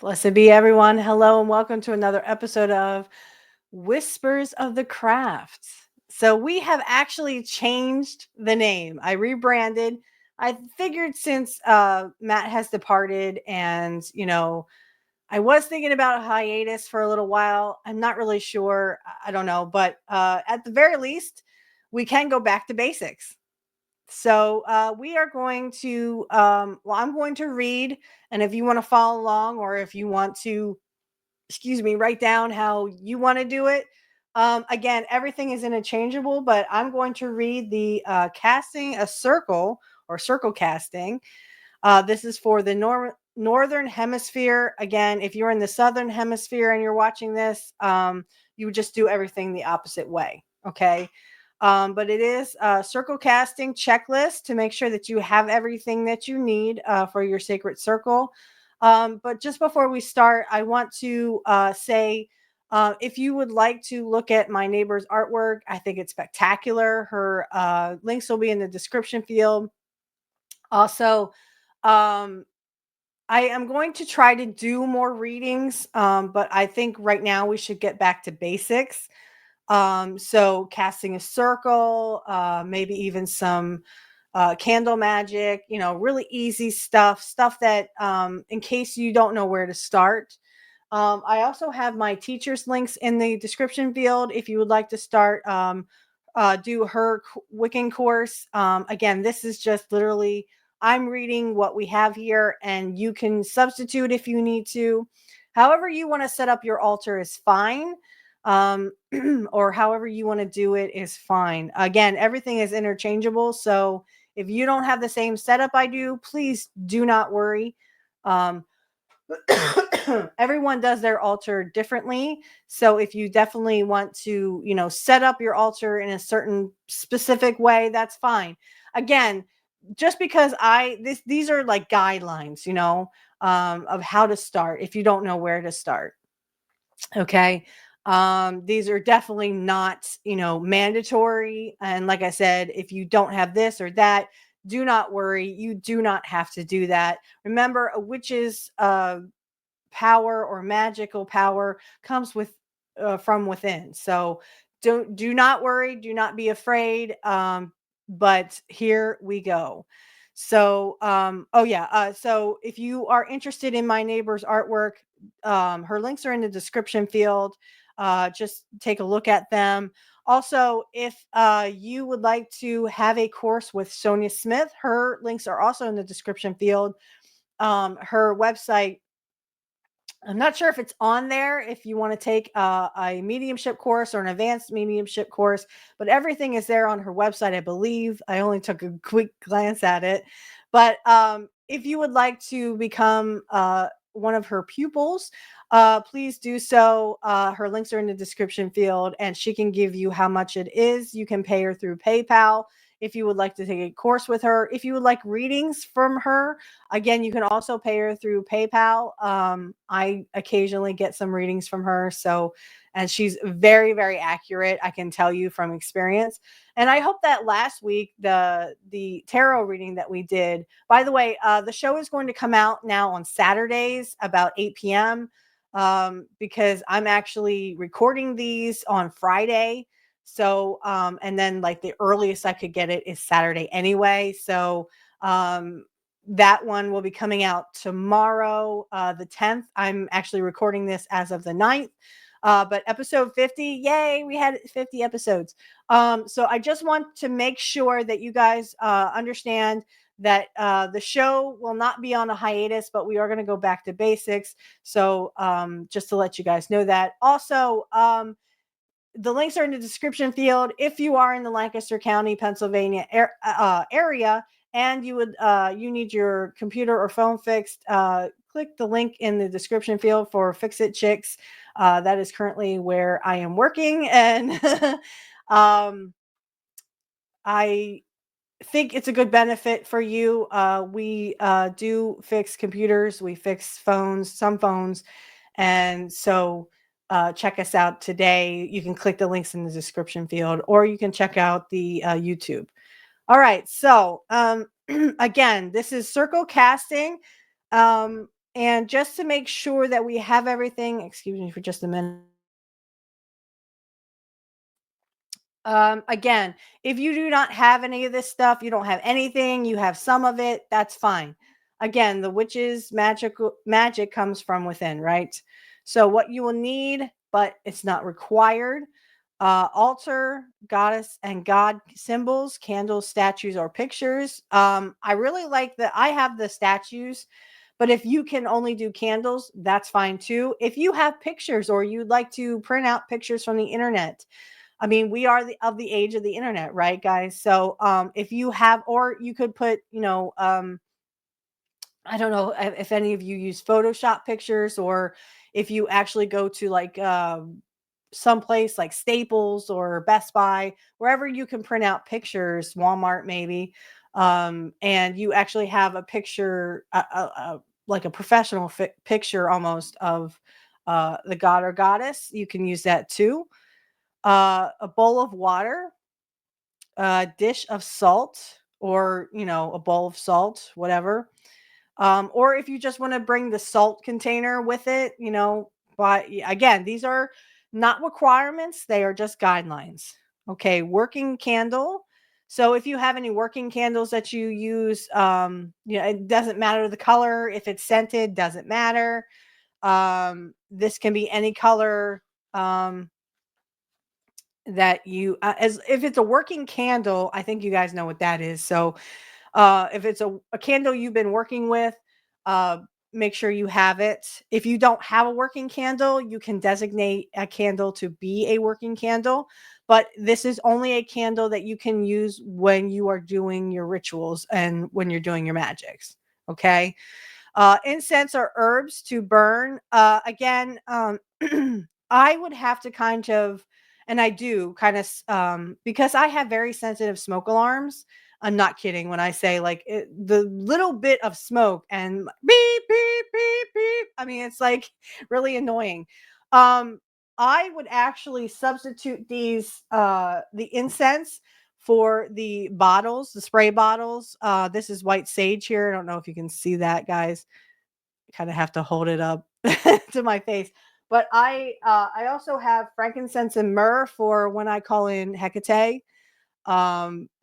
Blessed be everyone. Hello and welcome to another episode of Whispers of the Craft. So we have actually changed the name. I rebranded. I figured since Matt has departed and, I was thinking about a hiatus for a little while. I'm not really sure. I don't know. But at the very least, we can go back to basics. So we are going to, I'm going to read. And if you want to follow along or if you want to, write down how you want to do it. Again, everything is interchangeable, but I'm going to read the casting a circle or circle casting. This is for the northern hemisphere. Again, if you're in the southern hemisphere and you're watching this, you would just do everything the opposite way. Okay. But it is a circle casting checklist to make sure that you have everything that you need for your sacred circle. But just before we start, I want to say if you would like to look at my neighbor's artwork, I think it's spectacular. Her links will be in the description field. Also, um, I am going to try to do more readings, but I think right now we should get back to basics. So casting a circle, maybe even some candle magic, really easy stuff that in case you don't know where to start. I also have my teacher's links in the description field if you would like to start do her Wiccan course. Again, this is just literally I'm reading what we have here, and you can substitute if you need to. However you want to set up your altar is fine. Um, or however you want to do it is fine. Again, everything is interchangeable. So if you don't have the same setup I do, please do not worry. Um, everyone does their altar differently. So if you definitely want to, set up your altar in a certain specific way, that's fine. Again, just because these are like guidelines, of how to start if you don't know where to start. Okay. These are definitely not, mandatory. And like I said, if you don't have this or that, do not worry. You do not have to do that. Remember, a witch's power or magical power comes from within. So do not worry, do not be afraid. But here we go. So so if you are interested in my neighbor's artwork, her links are in the description field. Just take a look at them. Also, if you would like to have a course with Sonia Smith, her links are also in the description field. Her website, I'm not sure if it's on there if you want to take a mediumship course or an advanced mediumship course, but everything is there on her website, I believe. I only took a quick glance at it. But if you would like to become one of her pupils, please do so. Her links are in the description field, and she can give you how much it is. You can pay her through PayPal if you would like to take a course with her. If you would like readings from her, again, you can also pay her through PayPal. I occasionally get some readings from her. So, and she's very, very accurate. I can tell you from experience. And I hope that last week, the tarot reading that we did, by the way, the show is going to come out now on Saturdays about 8 p.m. Because I'm actually recording these on Friday. So, and then like the earliest I could get it is Saturday anyway. So, that one will be coming out tomorrow, the 10th. I'm actually recording this as of the 9th. But episode 50, yay, we had 50 episodes. So I just want to make sure that you guys understand that the show will not be on a hiatus, but we are going to go back to basics. So just to let you guys know that. Also, the links are in the description field. If you are in the Lancaster County, Pennsylvania area, and you need your computer or phone fixed, click the link in the description field for Fix It Chix. That is currently where I am working, and I think it's a good benefit for you. We do fix computers, we fix phones, some phones, and so check us out today. You can click the links in the description field, or you can check out the YouTube. All right, so again, this is circle casting. And just to make sure that we have everything, excuse me for just a minute. Again, if you do not have any of this stuff, you don't have anything, you have some of it, that's fine. Again, the witch's magic comes from within, right? So what you will need, but it's not required, altar, goddess, and god symbols, candles, statues, or pictures. I really like that. I have the statues, but if you can only do candles, that's fine too. If you have pictures or you'd like to print out pictures from the internet, I mean, we are of the age of the internet, right, guys? So, if you have, or you could put, I don't know if any of you use Photoshop pictures, or if you actually go to like someplace like Staples or Best Buy, wherever you can print out pictures, Walmart maybe, and you actually have a picture, like a professional picture almost of the god or goddess. You can use that too. A bowl of water, a dish of salt, or a bowl of salt, whatever. Or if you just want to bring the salt container with it, but again, these are not requirements, they are just guidelines. Okay, working candle. So if you have any working candles that you use, it doesn't matter the color. If it's scented, doesn't matter. This can be any color. That you as if it's a working candle, I think you guys know what that is. So if it's a candle you've been working with, uh make sure you have it. If you don't have a working candle, you can designate a candle to be a working candle, but this is only a candle that you can use when you are doing your rituals and when you're doing your magics. Okay. Incense or herbs to burn. Again, I would have to kind of, and I do kind of, because I have very sensitive smoke alarms. I'm not kidding when I say like the little bit of smoke and beep, beep, beep, beep. I mean, it's like really annoying. Um, I would actually substitute the incense for the bottles, the spray bottles. This is white sage here. I don't know if you can see that, guys. Kind of have to hold it up to my face. But I also have frankincense and myrrh for when I call in Hecate.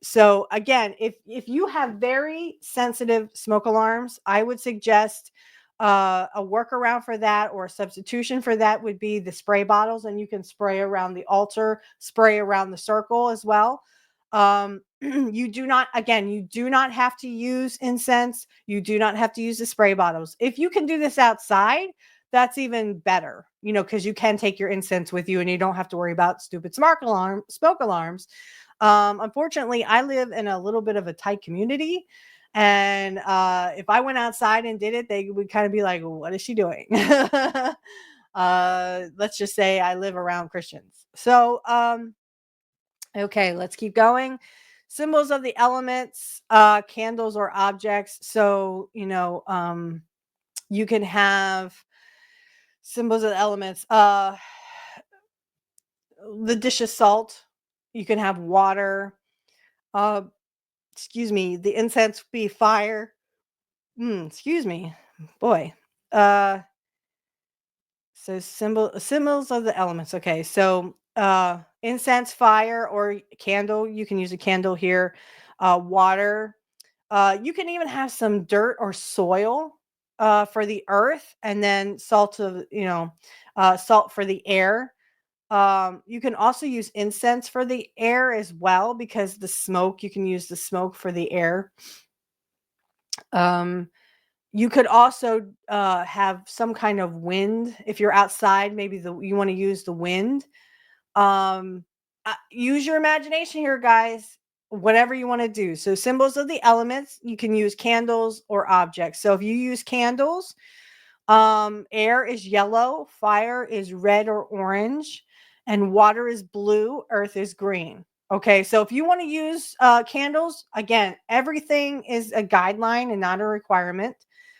So again, if you have very sensitive smoke alarms, I would suggest a workaround for that, or a substitution for that would be the spray bottles, and you can spray around the altar, spray around the circle as well. You do not, again, you do not have to use incense. You do not have to use the spray bottles. If you can do this outside, that's even better, because you can take your incense with you and you don't have to worry about stupid smoke alarms. Unfortunately, I live in a little bit of a tight community. And if I went outside and did it, they would kind of be like, what is she doing? Let's just say I live around Christians. So, okay, let's keep going. Symbols of the elements, candles or objects. So, you can have symbols of the elements. The dish of salt. You can have water. Uh, excuse me. The incense would be fire. Excuse me, boy. Uh, so symbols of the elements. Okay, so incense, fire, or candle. You can use a candle here. Water. You can even have some dirt or soil for the earth, and then salt for the air. You can also use incense for the air as well, because the smoke, you can use the smoke for the air. Um, you could also have some kind of wind if you're outside. Maybe you want to use the wind. Um, use your imagination here, guys. Whatever you want to do. So symbols of the elements, you can use candles or objects. So if you use candles, air is yellow, fire is red or orange, and water is blue, earth is green. Okay, so if you want to use candles, again, everything is a guideline and not a requirement.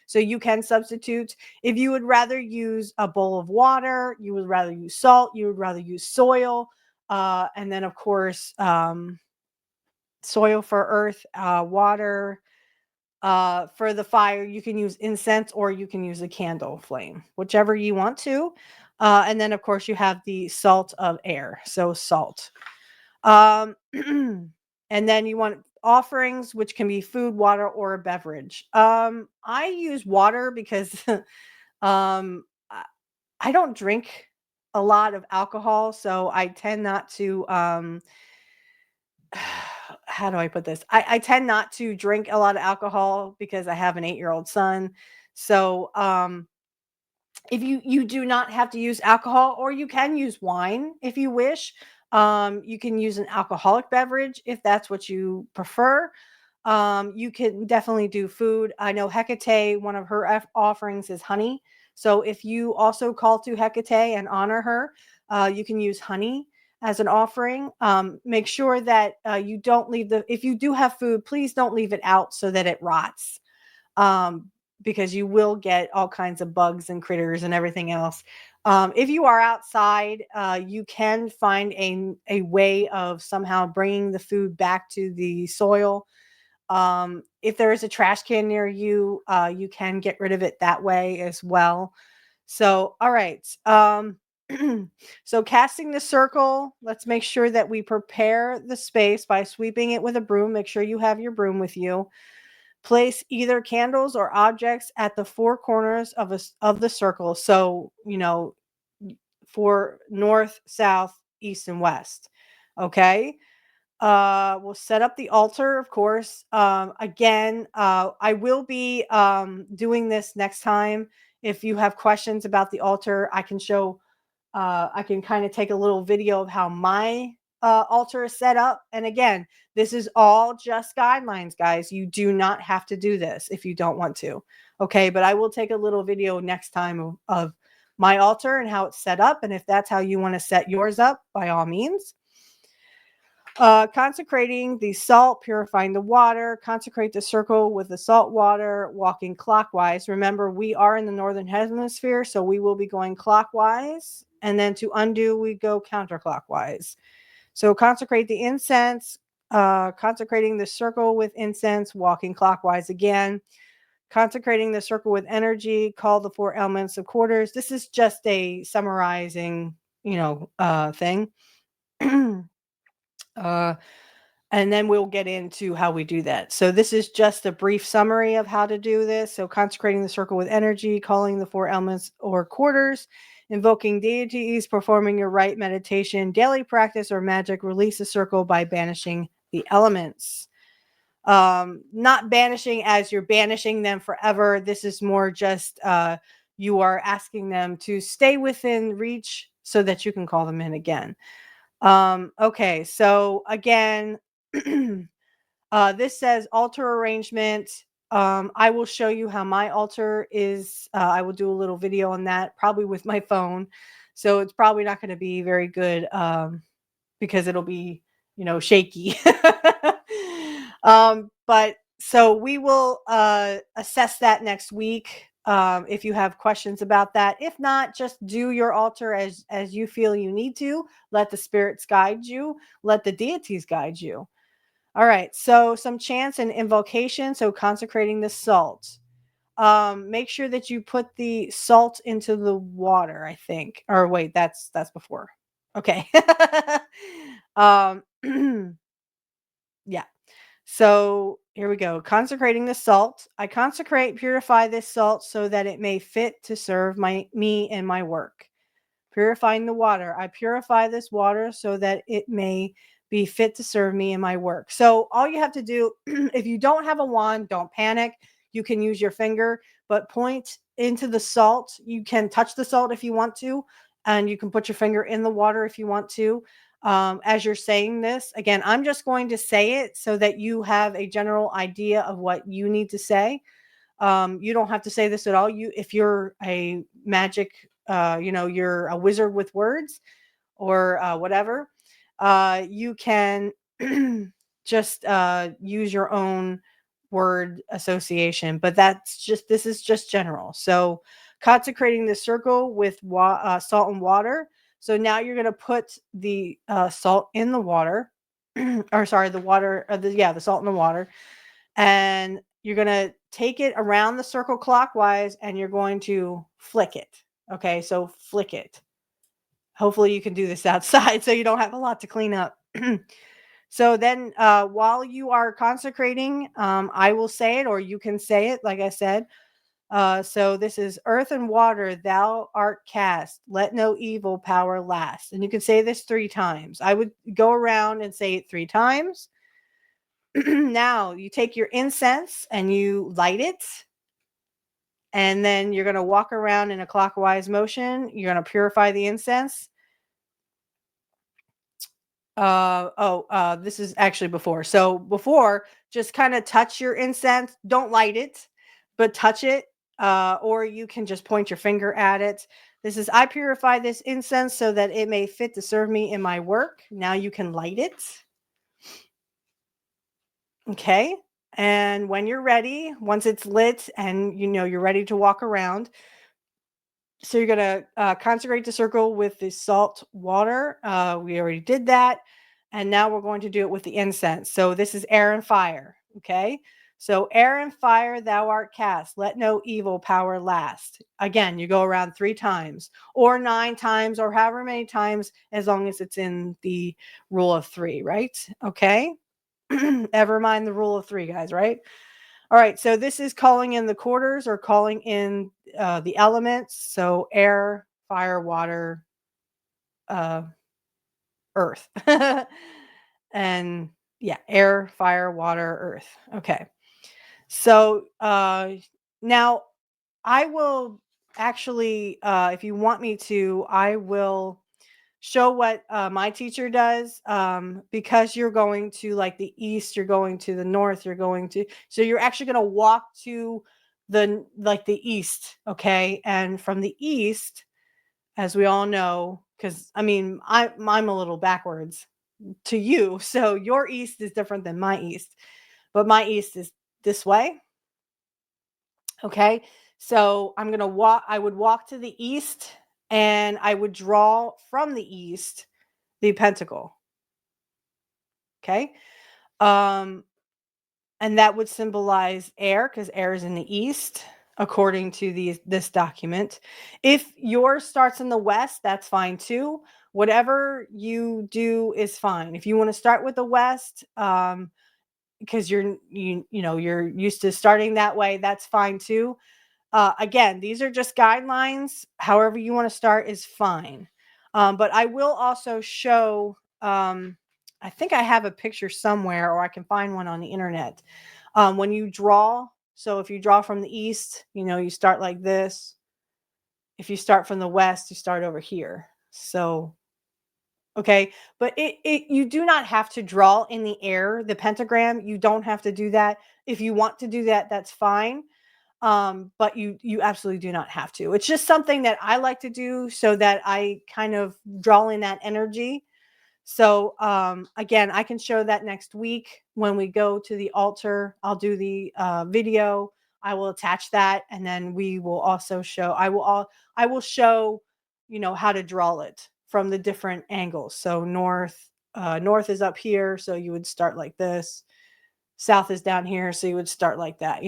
So you can substitute. If you would rather use a bowl of water, you would rather use salt, you would rather use soil, and then of course soil for earth, water, For the fire, you can use incense or you can use a candle flame, whichever you want to. And then, of course, you have the salt of air, so salt. Um, and then you want offerings, which can be food, water, or a beverage. I use water because I I don't drink a lot of alcohol, so I tend not to how do I put this? I tend not to drink a lot of alcohol because I have an 8-year-old son. So if you do not have to use alcohol, or you can use wine if you wish. You can use an alcoholic beverage if that's what you prefer. You can definitely do food. I know Hecate, one of her offerings is honey. So if you also call to Hecate and honor her, you can use honey as an offering. Make sure that you don't leave if you do have food, please don't leave it out so that it rots. Um, because you will get all kinds of bugs and critters and everything else. If you are outside, you can find a way of somehow bringing the food back to the soil. If there is a trash can near you, you can get rid of it that way as well. So, all right. So casting the circle, let's make sure that we prepare the space by sweeping it with a broom. Make sure you have your broom with you. Place either candles or objects at the four corners of the circle. So, for north, south, east, and west. Okay. We'll set up the altar, of course. Again, I will be doing this next time. If you have questions about the altar, I can kind of take a little video of how my altar is set up. And again, this is all just guidelines, guys. You do not have to do this if you don't want to. Okay, but I will take a little video next time of my altar and how it's set up. And if that's how you want to set yours up, by all means. Consecrating the salt, purifying the water, consecrate the circle with the salt water, walking clockwise. Remember, we are in the northern hemisphere, so we will be going clockwise. And then to undo, we go counterclockwise. So consecrate the incense, consecrating the circle with incense, walking clockwise again. Consecrating the circle with energy, call the four elements of quarters. This is just a summarizing, thing. uh, and then we'll get into how we do that. So this is just a brief summary of how to do this. So consecrating the circle with energy, calling the four elements or quarters, invoking deities, performing your rite meditation, daily practice, or magic, release the circle by banishing the elements. Not banishing as you're banishing them forever. This is more just you are asking them to stay within reach so that you can call them in again. Okay, so again, this says altar arrangement. I will show you how my altar is. I will do a little video on that, probably with my phone. So it's probably not going to be very good because it'll be, shaky. But so we will assess that next week. If you have questions about that, if not, just do your altar as you feel you need to. Let the spirits guide you. Let the deities guide you. All right. So some chants and invocation. So consecrating the salt. Make sure that you put the salt into the water, I think. Or wait, that's before. Okay. um yeah. So here we go. Consecrating the salt. I consecrate, purify this salt so that it may fit to serve me in my work. Purifying the water. I purify this water so that it may be fit to serve me in my work. So all you have to do, if you don't have a wand, don't panic. You can use your finger, but point into the salt. You can touch the salt if you want to, and you can put your finger in the water if you want to. As you're saying this, again, I'm just going to say it so that you have a general idea of what you need to say. You don't have to say this at all. If you're a magic, you're a wizard with words or whatever, you can just use your own word association. But this is just general. So consecrating the circle with salt and water. So now you're going to put the salt in the water, or sorry, the water, the salt in the water, and you're going to take it around the circle clockwise and you're going to flick it. Okay, so flick it. Hopefully you can do this outside so you don't have a lot to clean up. So then while you are consecrating, I will say it or you can say it, like I said. So this is earth and water, thou art cast. Let no evil power last. And you can say this 3 times. I would go around and say it 3 times. Now you take your incense and you light it. And then you're going to walk around in a clockwise motion. You're going to purify the incense. This is actually before. So before, just kind of touch your incense. Don't light it, but touch it. Or you can just point your finger at it. This is, I purify this incense so that it may fit to serve me in my work. Now you can light it. Okay. And when you're ready, once it's lit and you're ready to walk around, so you're going to consecrate the circle with the salt water. We already did that. And now we're going to do it with the incense. So this is air and fire. Okay. So air and fire, thou art cast. Let no evil power last. Again, you go around 3 times or 9 times or however many times, as long as it's in the rule of 3, right? Okay. Ever mind the rule of 3, guys, right? All right, so this is calling in the quarters or calling in the elements. So air, fire, water, earth. And yeah, air, fire, water, earth. Okay. So now I will actually, if you want me to, I will show what my teacher does, because you're going to like the east, you're going to the north, so you're actually going to walk to the east. Okay. And from the east, as we all know, because I mean I'm a little backwards to you, so your east is different than my east, but my east is this way. Okay. So I would walk to the east and I would draw from the east the pentacle. Okay. Um, and that would symbolize air because air is in the east, according to this document. If yours starts in the west, that's fine too. Whatever you do is fine. If you want to start with the west, because you're used to starting that way, that's fine too. Again, these are just guidelines. However you want to start is fine. But I will also show, I think I have a picture somewhere or I can find one on the internet. When you draw, so if you draw from the east, you start like this. If you start from the west, you start over here. So, okay. But you do not have to draw in the air, the pentagram. You don't have to do that. If you want to do that, that's fine. But you absolutely do not have to. It's just something that I like to do so that I kind of draw in that energy. So again, I can show that next week when we go to the altar. I'll do the video. I will attach that, and then we will also show. I will show, how to draw it from the different angles. So north is up here, so you would start like this. South is down here, so you would start like that,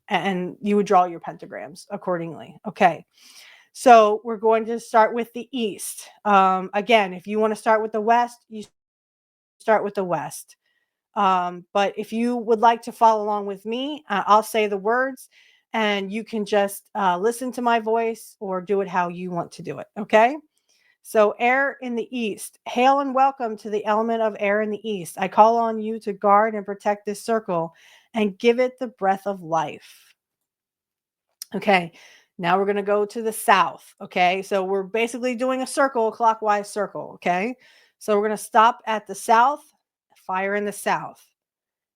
and you would draw your pentagrams accordingly. Okay. So we're going to start with the east. Again, if you want to start with the west, you start with the west. But if you would like to follow along with me, I'll say the words and you can just listen to my voice or do it how you want to do it. Okay. So air in the east, hail and welcome to the element of air in the east. I call on you to guard and protect this circle and give it the breath of life. Okay, now we're going to go to the south. Okay, so we're basically doing a circle, clockwise circle. Okay, so we're going to stop at the south, fire in the south.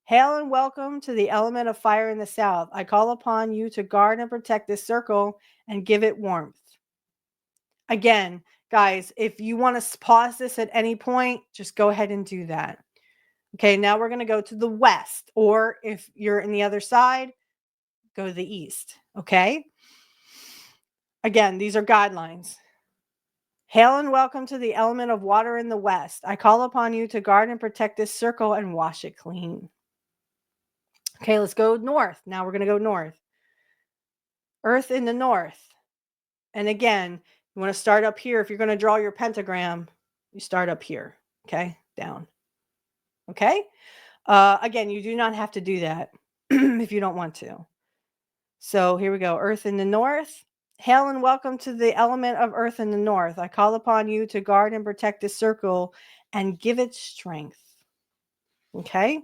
Hail and welcome to the element of fire in the south. I call upon you to guard and protect this circle and give it warmth. Again, guys, if you want to pause this at any point, just go ahead and do that. Okay, now we're going to go to the west, or if you're in the other side, go to the east. Okay. Again, these are guidelines. Hail and welcome to the element of water in the west. I call upon you to guard and protect this circle and wash it clean. Okay, let's go north. Now we're going to go north. Earth in the north. And again, you want to start up here. If you're going to draw your pentagram, you start up here. Okay, down. Okay. Again, you do not have to do that if you don't want to. So here we go. Earth in the north. Hail and welcome to the element of earth in the north. I call upon you to guard and protect this circle and give it strength. Okay.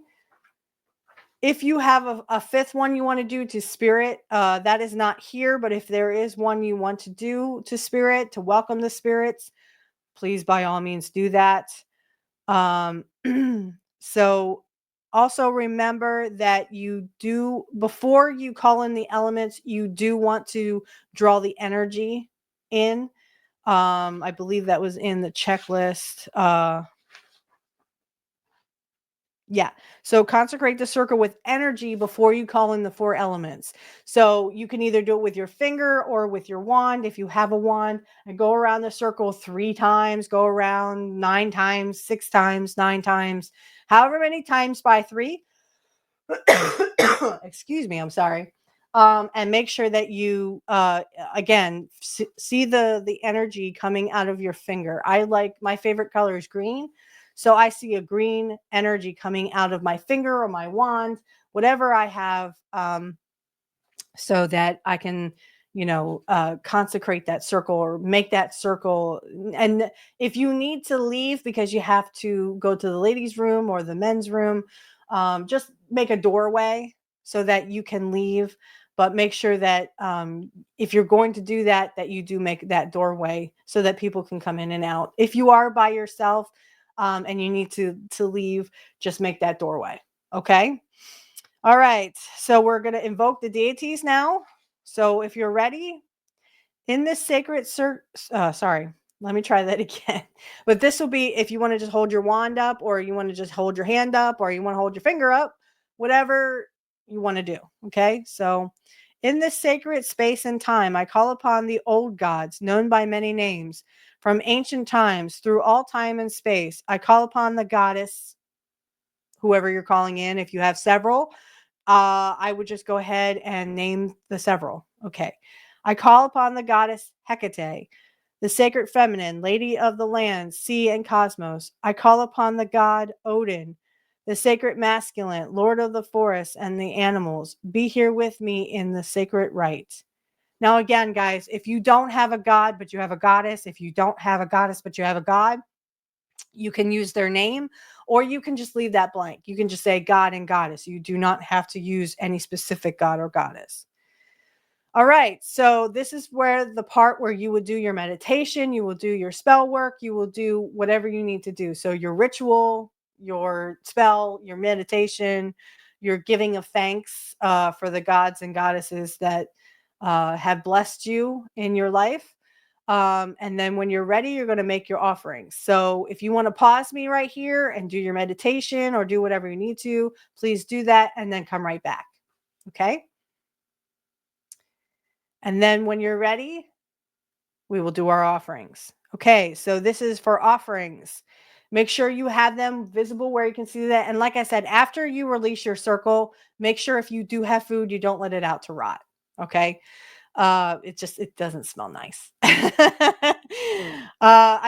If you have a fifth one you want to do to spirit, that is not here. But if there is one you want to do to spirit, to welcome the spirits, please by all means do that. So also remember that you do, before you call in the elements, you do want to draw the energy in. I believe that was in the checklist. Yeah. So consecrate the circle with energy before you call in the 4 elements. So you can either do it with your finger or with your wand. If you have a wand, and go around the circle 3 times, go around 9 times, 6 times, 9 times, however many times by 3. Excuse me. I'm sorry. And make sure that you, again, see the energy coming out of your finger. My favorite color is green. So I see a green energy coming out of my finger or my wand, whatever I have, so that I can, consecrate that circle or make that circle. And if you need to leave because you have to go to the ladies' room or the men's room, just make a doorway so that you can leave. But make sure that if you're going to do that, that you do make that doorway so that people can come in and out. If you are by yourself, and you need to leave, just make that doorway. Okay. All right. So we're going to invoke the deities now. So if you're ready, in this sacred sorry, let me try that again. But this will be if you want to just hold your wand up, or you want to just hold your hand up, or you want to hold your finger up, whatever you want to do. Okay. So in this sacred space and time, I call upon the old gods known by many names from ancient times through all time and space. I call upon the goddess, whoever you're calling in. If you have several, I would just go ahead and name the several. Okay. I call upon the goddess Hecate, the sacred feminine, lady of the land, sea, and cosmos. I call upon the god Odin, the sacred masculine, lord of the forest and the animals. Be here with me in the sacred rite. Now, again, guys, if you don't have a god, but you have a goddess, if you don't have a goddess, but you have a god, you can use their name, or you can just leave that blank. You can just say god and goddess. You do not have to use any specific god or goddess. All right. So this is where the part where you would do your meditation, you will do your spell work, you will do whatever you need to do. So your ritual, your spell, your meditation, your giving of thanks for the gods and goddesses that have blessed you in your life. And then when you're ready, you're going to make your offerings. So if you want to pause me right here and do your meditation or do whatever you need to, please do that and then come right back. Okay. And then when you're ready, we will do our offerings. Okay. So this is for offerings. Make sure you have them visible where you can see that. And like I said, after you release your circle, make sure if you do have food, you don't let it out to rot. Okay. It doesn't smell nice. I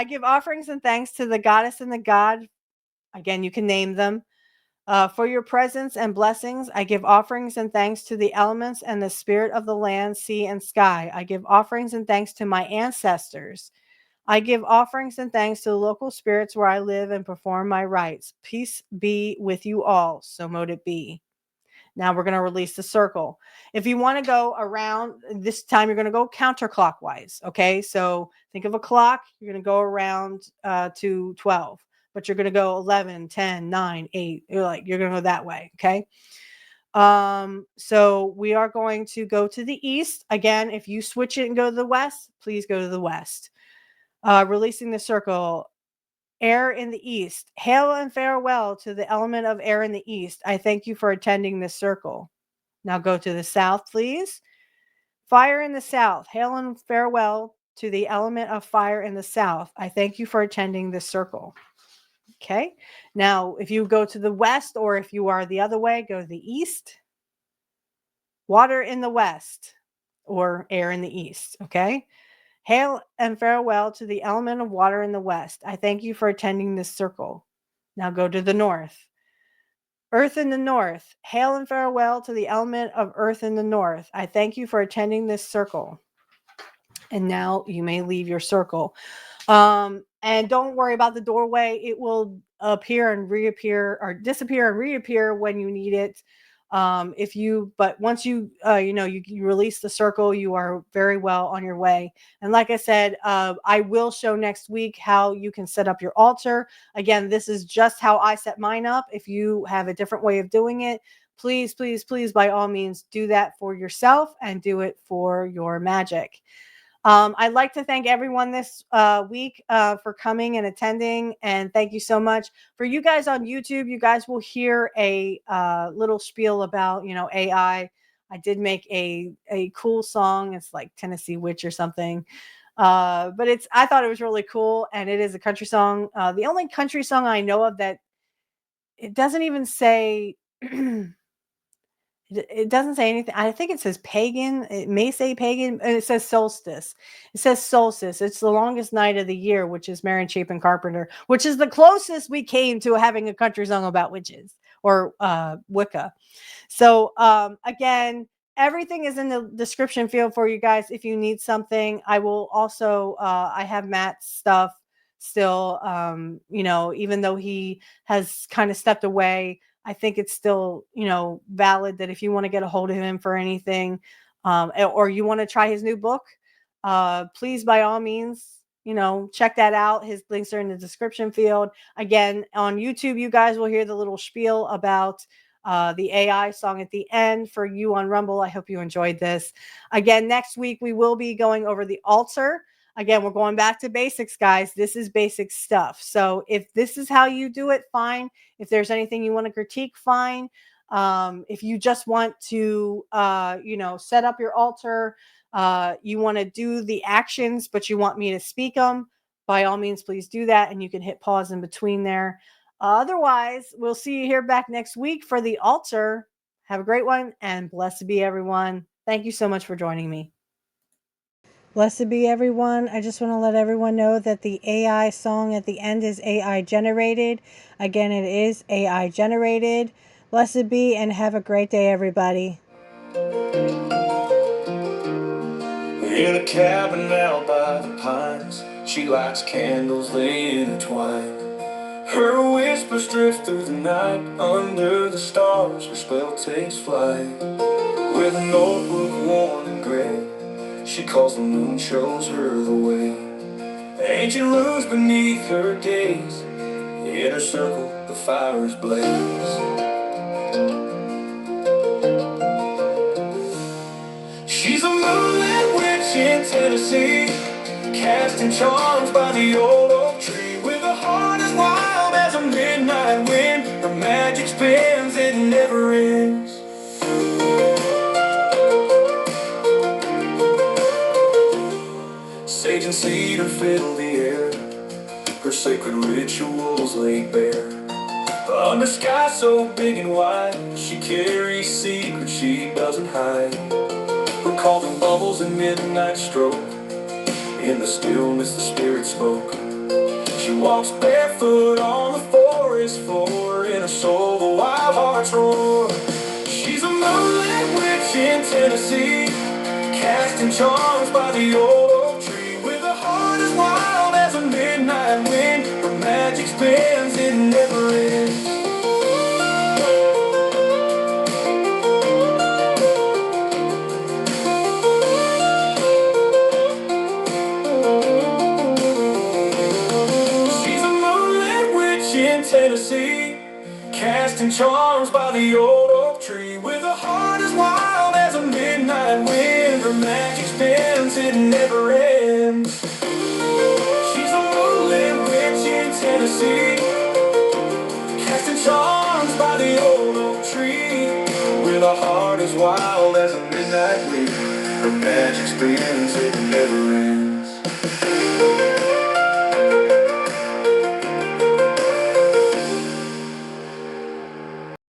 give offerings and thanks to the goddess and the god. Again, you can name them. For your presence and blessings, I give offerings and thanks to the elements and the spirit of the land, sea, and sky. I give offerings and thanks to my ancestors. I give offerings and thanks to the local spirits where I live and perform my rites. Peace be with you all. So mote it be. Now we're going to release the circle. If you want to go around, this time you're going to go counterclockwise. Okay. So think of a clock. You're going to go around to 12, but you're going to go 11, 10, 9, 8. You're going to go that way. Okay. So we are going to go to the east. Again, if you switch it and go to the west, please go to the west. Releasing the circle. Air in the east. Hail and farewell to the element of air in the east. I thank you for attending this circle. Now go to the south, please. Fire in the south. Hail and farewell to the element of fire in the south. I thank you for attending this circle. Okay. Now, if you go to the west, or if you are the other way, go to the east. water in the west, or air in the east. Okay. Hail and farewell to the element of water in the west. I thank you for attending this circle. Now go to the north. Earth in the north. Hail and farewell to the element of earth in the north. I thank you for attending this circle. And now you may leave your circle. And don't worry about the doorway. It will appear and reappear, or disappear and reappear when you need it. But once you you release the circle, you are very well on your way. And like I said, I will show next week how you can set up your altar. Again, this is just how I set mine up. If you have a different way of doing it, please, please, please, by all means, do that for yourself and do it for your magic. I'd like to thank everyone this week for coming and attending, and thank you so much. For you guys on YouTube, you guys will hear a little spiel about AI. I did make a cool song. It's like Tennessee Witch or something, but I thought it was really cool, and it is a country song. The only country song I know of that it doesn't even say. It doesn't say anything. I think it says pagan. It may say pagan, and it says solstice. It says solstice. It's the longest night of the year, which is Mary Chapin Carpenter, which is the closest we came to having a country song about witches or Wicca. So again, everything is in the description field for you guys. If you need something, I will also I have Matt's stuff still. Even though he has kind of stepped away, I think it's still, valid that if you want to get a hold of him for anything, or you want to try his new book, please, by all means, check that out. His links are in the description field. Again, on YouTube, you guys will hear the little spiel about the AI song at the end. For you on Rumble, I hope you enjoyed this. Again, next week, we will be going over the altar. Again, we're going back to basics, guys. This is basic stuff. So if this is how you do it, fine. If there's anything you want to critique, fine. If you just want to, set up your altar, you want to do the actions, but you want me to speak them, by all means, please do that. And you can hit pause in between there. Otherwise, we'll see you here back next week for the altar. Have a great one, and blessed be everyone. Thank you so much for joining me. Blessed be everyone. I just want to let everyone know that the AI song at the end is AI generated. Again, it is AI generated. Blessed be, and have a great day, everybody. In a cabin out by the pines, she lights candles, they intertwine. Her whispers drift through the night, under the stars her spell takes flight. With a notebook worn and gray, she calls the moon, shows her the way. Ancient runes beneath her gaze, in her circle the fires blaze. She's a moonlit witch in Tennessee, casting charms by the old oak tree. With a heart as wild as a midnight wind, her magic spins, it never ends. Sage and cedar fill the air, her sacred rituals laid bare. Under sky so big and wide, she carries secrets she doesn't hide. Her cauldron bubbles in midnight stroke, in the stillness the spirit spoke. She walks barefoot on the forest floor, in her soul the wild hearts roar. She's a moonlit witch in Tennessee, casting charms by the old oak tree. With a heart as wild as a midnight wind, her magic spins, it never ends. Tennessee, casting charms by the old oak tree. With a heart as wild as a midnight wind, her magic spins, it never ends. She's a moonlit witch in Tennessee, casting charms by the old oak tree. With a heart as wild as a midnight wind, her magic spins, it never ends.